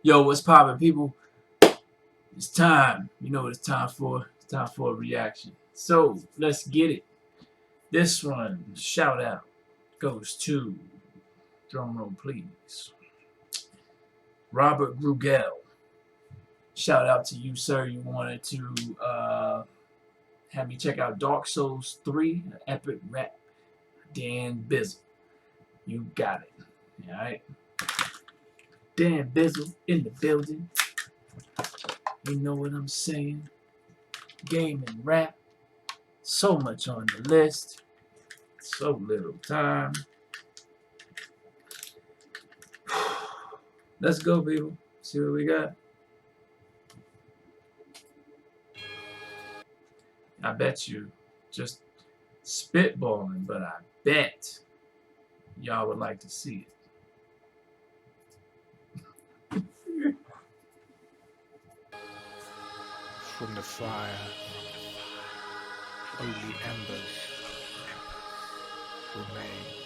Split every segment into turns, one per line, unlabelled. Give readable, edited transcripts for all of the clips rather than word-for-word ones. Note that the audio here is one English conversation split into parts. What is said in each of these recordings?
Yo, what's poppin', people? It's time. You know what it's time for? It's time for a reaction. So, let's get it. This one, shout out, goes to, drum roll please, Robert Grugel. Shout out to you, sir. You wanted to have me check out Dark Souls 3, an epic rap. Dan Bizzle. You got it. Alright? Dan Bizzle in the building. You know what I'm saying? Game and rap. So much on the list. So little time. Let's go, people. See what we got. I bet you just spitballing, but I bet y'all would like to see it.
From the fire, only embers remain.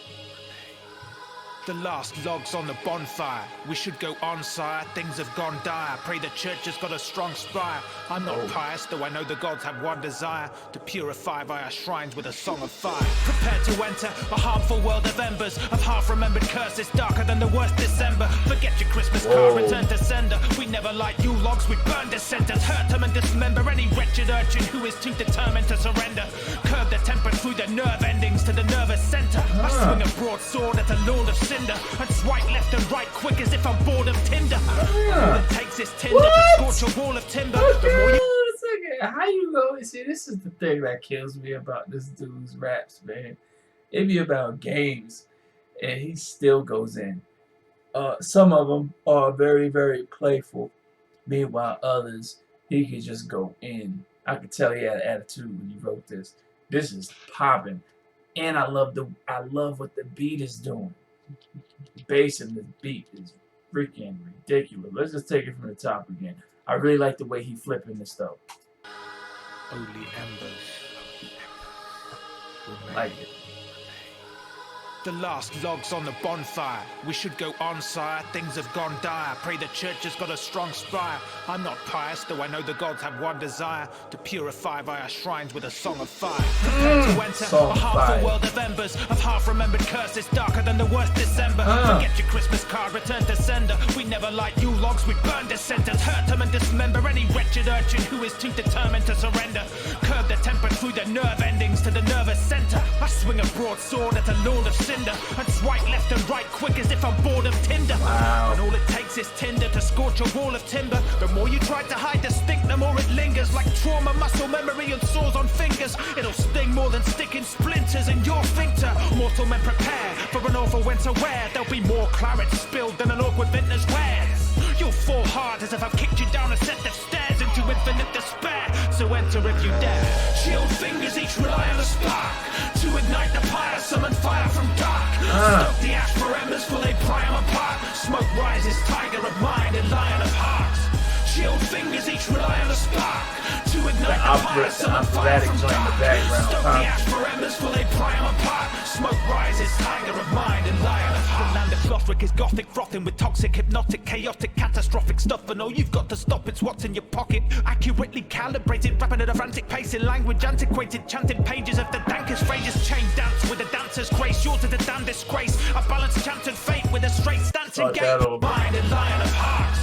The last logs on the bonfire. We should go on, sire. Things have gone dire. Pray the church has got a strong spire. I'm not pious, though I know the gods have one desire: to purify via shrines with a song of fire. Prepare to enter a harmful world of embers, of half-remembered curses darker than the worst December. Forget your Christmas card, return to sender. We never light you logs, we burn dissenters. Hurt them and dismember any wretched urchin who is too determined to surrender. Curb the temper through the nerve endings to the nervous center. I swing a broadsword at a lord of sin and swipe left and right quick as if I'm bored of Tinder. All it takes is Tinder to scorch a wall of timber.
How you go? See, this is the thing that kills me about this dude's raps, man. It be about games, and he still goes in. Some of them are very, very playful. Meanwhile, others, he could just go in. I could tell he had an attitude when he wrote this. This is popping, and I love what the beat is doing. The bass and the beat is freaking ridiculous. Let's just take it from the top again. I really like the way he flipping this stuff.
Only embers remain.
Like it.
The last logs on the bonfire. We should go on, sire. Things have gone dire. Pray the church has got a strong spire. I'm not pious, though I know the gods have one desire: to purify via shrines with a song of fire. Prepare to enter a harmful world of embers, of half-remembered curses darker than the worst December. Forget your Christmas card, return to sender. We never light you logs, we burn dissenters. Hurt them and dismember any wretched urchin who is too determined to surrender. Curb the temper through the nerve endings to the nervous center. I swing a broadsword at a lord of sin and swipe left and right quick as if I'm bored of Tinder. And all it takes is Tinder to scorch a wall of timber. The more you try to hide the stink, the more it lingers. Like trauma, muscle memory and sores on fingers. It'll sting more than sticking splinters in your sphincter. Mortal men prepare for an awful winter wear. There'll be more claret spilled than an awkward vintner's wares. You'll fall hard as if I've kicked you down a set of stairs into infinite despair. So enter if you dare. Chilled fingers each rely on a spark to ignite the fire, summon fire from dark. Stoke the ash for embers, for they pry them apart. Smoke rises, tiger of mind and lion of hearts. Chilled fingers each rely on a spark to ignite the fire, summon fire from dark. Stoke the ash for embers, for they pry them apart. Smoke rises, tiger of mind and lion of hearts. The land of Lothric is gothic, frothing with toxic, hypnotic, chaotic, catastrophic stuff. And all you've got to stop, it's what's in your pocket. Accurately calibrated, rapping at a frantic pace in language antiquated, chanting pages of the dankest phrases. Chain dance with a dancer's grace, yours to the damn disgrace. A balanced chanted fate with a straight stance and gait. Mind and lion of hearts.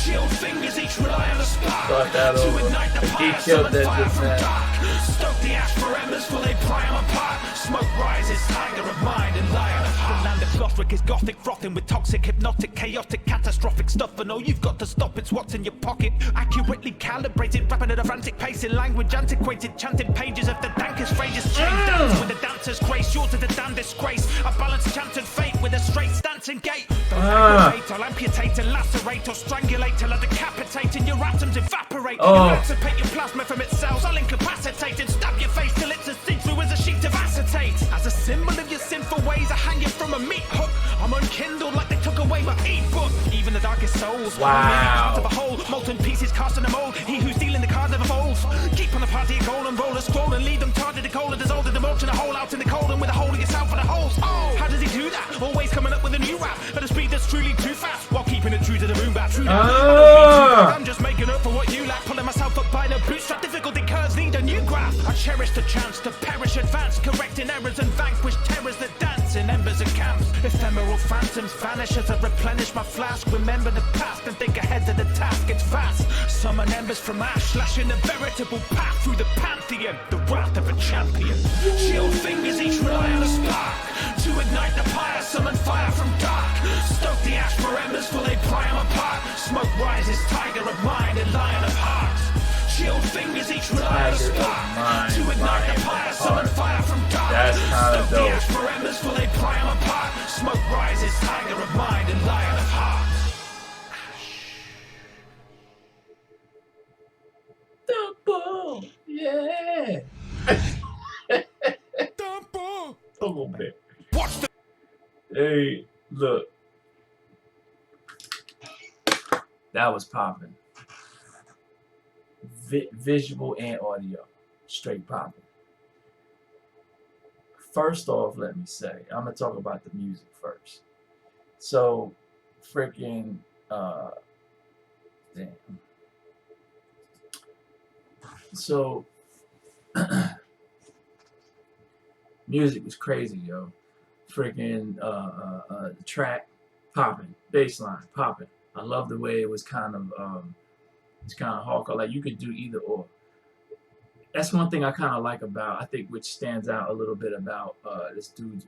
Chilled fingers each rely on a spark to ignite the fire, summon fire from dark. Stoke the ash for embers, for they pry them apart. Smoke rises, tiger of mind and lion of heart. The land of Lothric is gothic, frothing with toxic, hypnotic, chaotic, catastrophic stuff. And all you've got to stop, it's what's in your pocket. Accurately calibrated, rapping at a frantic pace in language antiquated, chanting pages of the dankest phrases. Chain dance with a dancer's grace, yours to the damn disgrace. A balanced chanted fate with a straight stance and gait. Don't aggravate, I'll amputate and lacerate or strangulate till I decapitate and your atoms evaporate. Emancipate your plasma from its cells, I'll incapacitate and stab your face till it's as see-through as a sheet of acetate. As a symbol of your sinful ways, I hang you from a meat hook. I'm unkindled like they took away my e-book. Even the darkest souls, out of a hole, molten pieces cast in a mold. He who's dealing the cards never folds. Keep on the party a goal and roll a scroll and lead them tarted to cold and dissolved in the mulch in a hole out in the cold and with a hole in yourself for the holes. How does he do that? Always coming up with a new rap at a speed that's truly too fast while keeping keeping it true to the boom bap. True that.
Ah!
I'm just making up for what you lack. Pulling myself up by the bootstrap. Difficulty curves need a new graph. I cherish the chance to perish, advance, correcting errors and vanquish terrors that dance in embers of camps. Ephemeral phantoms vanish as I replenish my flask. Remember the past and think ahead to the task. It's fast. Summon embers from ash, slashing a veritable path through the pantheon. The wrath of a champion. Chill fingers each rely on a spark to ignite the pyre, summon fire from dark. Stoke the ash for embers till they pry 'em apart. Smoke rises, tiger of mind and lion of heart. Chill fingers each rely on a spark to ignite the pyre, summon fire from dark.
That's kinda
Stoke the
dope.
ash for embers till they pry 'em apart. Smoke rises, tiger of mind and lion of heart.
Dumbo! Yeah!
Dumbo!
A little bit.
Watch the
Hey, look. That was popping. Visual and audio. Straight popping. First off, let me say, I'm going to talk about the music first. So, freaking, damn. So, music was crazy, yo. Freaking track popping, bass line popping. I love the way it was kind of hardcore. Like you could do either or. That's one thing I kind of like about, I think, which stands out a little bit about this dude's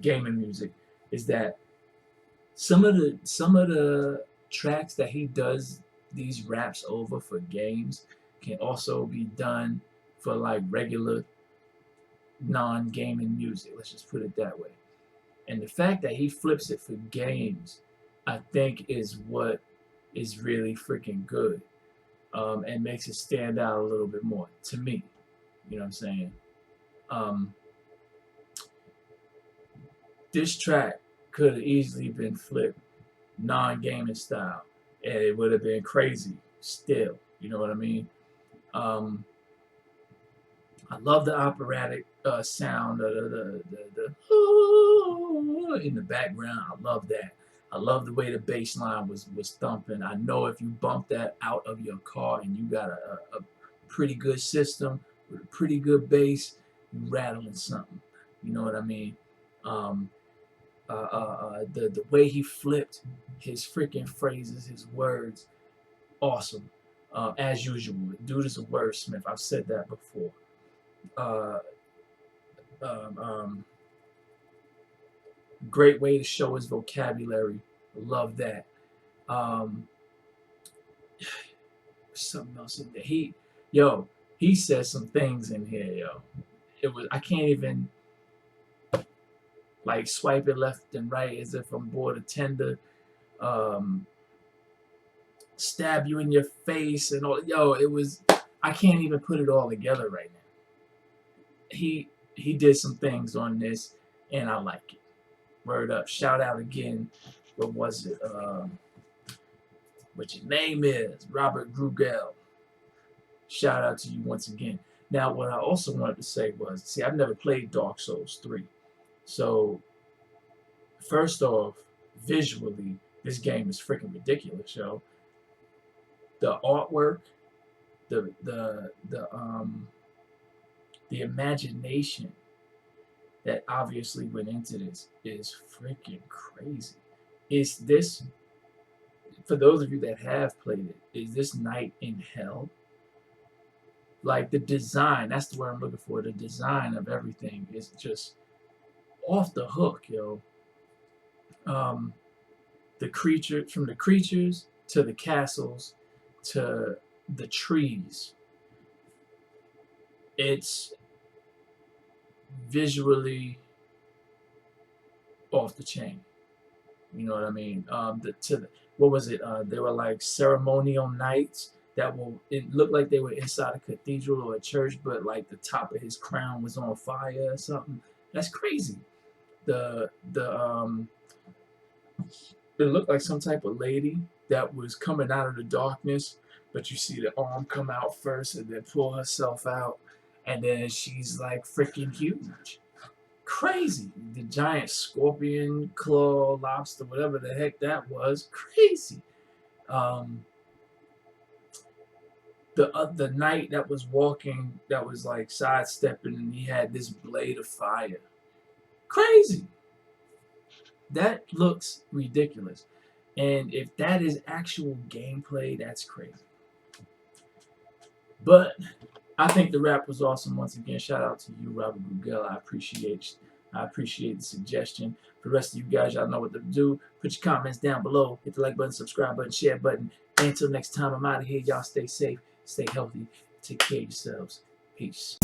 gaming music, is that some of the tracks that he does these raps over for games can also be done for like regular non-gaming music. Let's just put it that way. And the fact that he flips it for games, I think, is what is really freaking good, and makes it stand out a little bit more to me. You know what I'm saying? This track could have easily been flipped non-gaming style, and it would have been crazy still. You know what I mean? I love the operatic sound, the in the background. I love that. I love the way the bass line was thumping. I know if you bump that out of your car and you got a pretty good system with a pretty good bass, you rattling something. You know what I mean? The way he flipped his freaking phrases, his words, awesome. As usual, dude is a wordsmith. I've said that before. Great way to show his vocabulary. Love that. Something else in there. He said some things in here, yo. I can't even like swipe it left and right as if I'm bored of Tinder. Stab you in your face and all. Yo, I can't even put it all together right now. He did some things on this, and I like it. Word up. Shout out again. What was it? What your name is? Robert Grugel. Shout out to you once again. Now, what I also wanted to say was, see, I've never played Dark Souls 3. So, first off, visually, this game is freaking ridiculous, yo. The artwork, the imagination that obviously went into this is freaking crazy. Is this, for those of you that have played it, is this Night in Hell? Like the design, that's the word I'm looking for. The design of everything is just off the hook, yo. The creature, from the creatures to the castles to the trees, it's visually off the chain. You know what I mean? What was it? They were like ceremonial nights that it looked like they were inside a cathedral or a church, but like the top of his crown was on fire or something. That's crazy. It looked like some type of lady that was coming out of the darkness, but you see the arm come out first and then pull herself out, and then she's like freaking huge. Crazy. The giant scorpion claw lobster, whatever the heck that was, crazy. The knight that was walking, that was like sidestepping, and he had this blade of fire. Crazy. That looks ridiculous. And if that is actual gameplay, that's crazy. But I think the rap was awesome. Once again, shout out to you, Robert Gugel. I appreciate the suggestion. For the rest of you guys, y'all know what to do. Put your comments down below. Hit the like button, subscribe button, share button. And until next time, I'm out of here. Y'all stay safe, stay healthy, take care of yourselves. Peace.